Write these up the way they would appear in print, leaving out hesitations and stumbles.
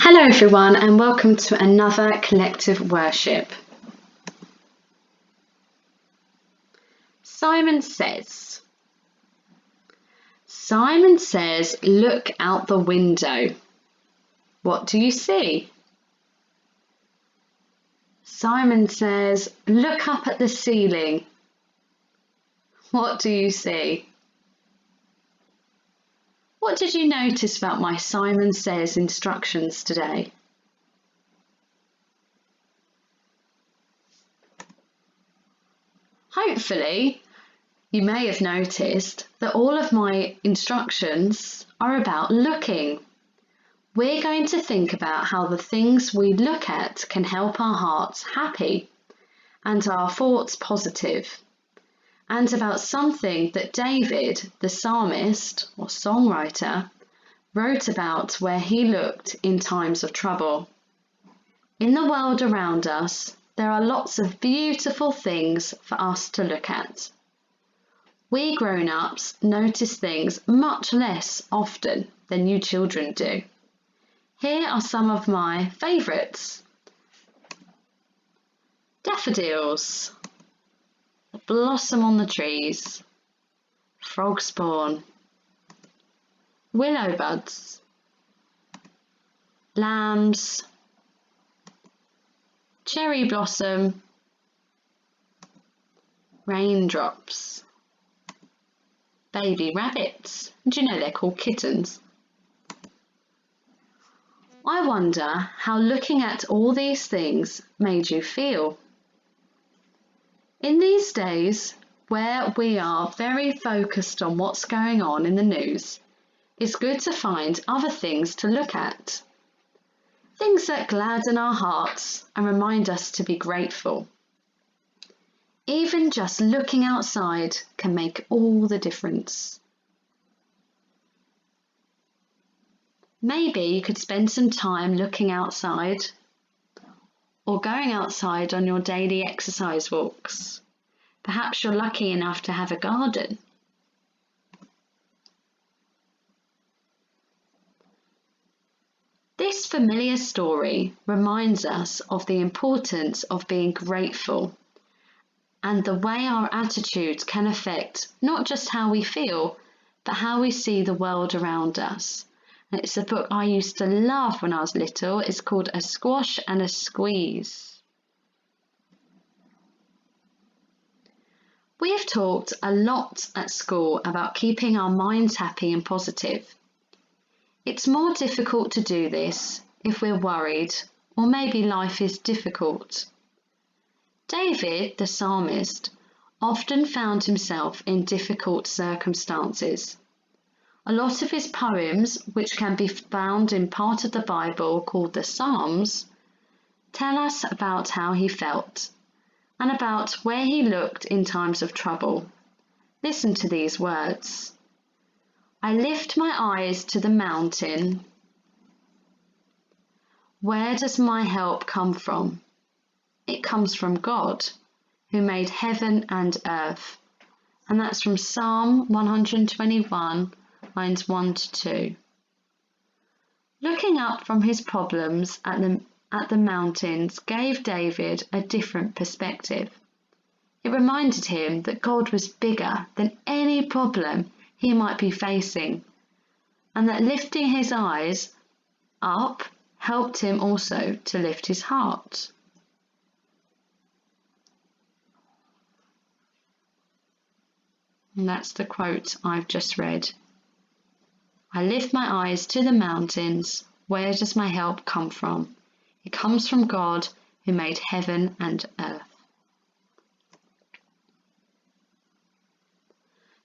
Hello everyone and welcome to another collective worship. Simon says, look out the window. What do you see? Simon says, look up at the ceiling. What do you see? What did you notice about my Simon Says instructions today? Hopefully, you may have noticed that all of my instructions are about looking. We're going to think about how the things we look at can help our hearts happy and our thoughts positive, and about something that David, the psalmist or songwriter, wrote about where he looked in times of trouble. In the world around us, there are lots of beautiful things for us to look at. We grown-ups notice things much less often than you children do. Here are some of my favourites. Daffodils, blossom on the trees, frog spawn, willow buds, lambs, cherry blossom, raindrops, baby rabbits. Do you know they're called kittens? I wonder how looking at all these things made you feel. In these days, where we are very focused on what's going on in the news, it's good to find other things to look at. Things that gladden our hearts and remind us to be grateful. Even just looking outside can make all the difference. Maybe you could spend some time looking outside or going outside on your daily exercise walks. Perhaps you're lucky enough to have a garden. This familiar story reminds us of the importance of being grateful and the way our attitudes can affect not just how we feel, but how we see the world around us. And it's a book I used to love when I was little. It's called A Squash and a Squeeze. We've talked a lot at school about keeping our minds happy and positive. It's more difficult to do this if we're worried or maybe life is difficult. David, the psalmist, often found himself in difficult circumstances. A lot of his poems, which can be found in part of the Bible called the Psalms, tell us about how he felt and about where he looked in times of trouble. Listen to these words. I lift my eyes to the mountain. Where does my help come from? It comes from God, who made heaven and earth. And that's from Psalm 121, lines 1 to 2. Looking up from his problems at the mountains gave David a different perspective. It reminded him that God was bigger than any problem he might be facing, and that lifting his eyes up helped him also to lift his heart. And that's the quote I've just read. I lift my eyes to the mountains. Where does my help come from? It comes from God who made heaven and earth.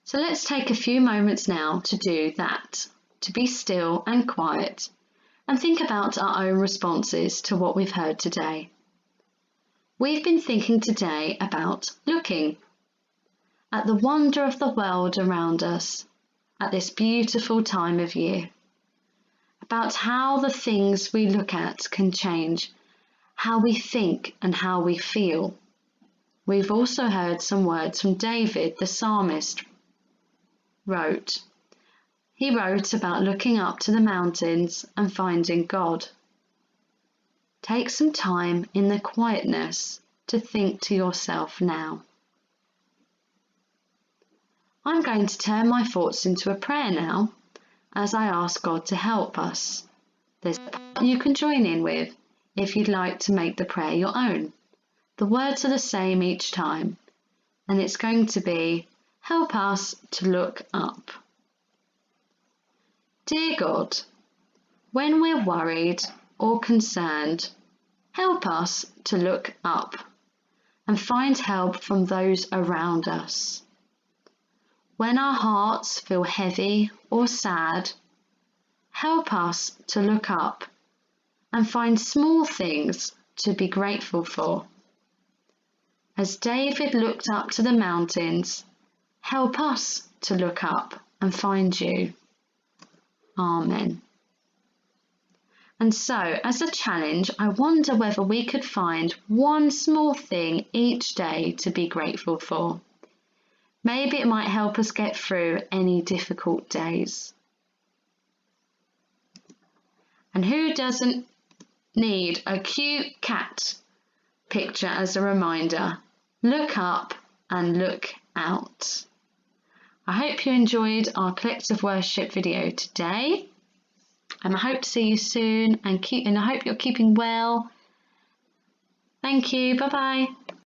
So let's take a few moments now to do that, to be still and quiet and think about our own responses to what we've heard today. We've been thinking today about looking at the wonder of the world around us at this beautiful time of year, about how the things we look at can change how we think and how we feel. We've also heard some words from David, the psalmist, wrote. He wrote about looking up to the mountains and finding God. Take some time in the quietness to think to yourself now. I'm going to turn my thoughts into a prayer now as I ask God to help us. There's a part you can join in with if you'd like to make the prayer your own. The words are the same each time, and it's going to be, help us to look up. Dear God, when we're worried or concerned, help us to look up and find help from those around us. When our hearts feel heavy or sad, help us to look up and find small things to be grateful for. As David looked up to the mountains, help us to look up and find you. Amen. And so, as a challenge, I wonder whether we could find one small thing each day to be grateful for. Maybe it might help us get through any difficult days. And who doesn't need a cute cat picture as a reminder? Look up and look out. I hope you enjoyed our collective worship video today, and I hope to see you soon, and I hope you're keeping well. Thank you. Bye bye.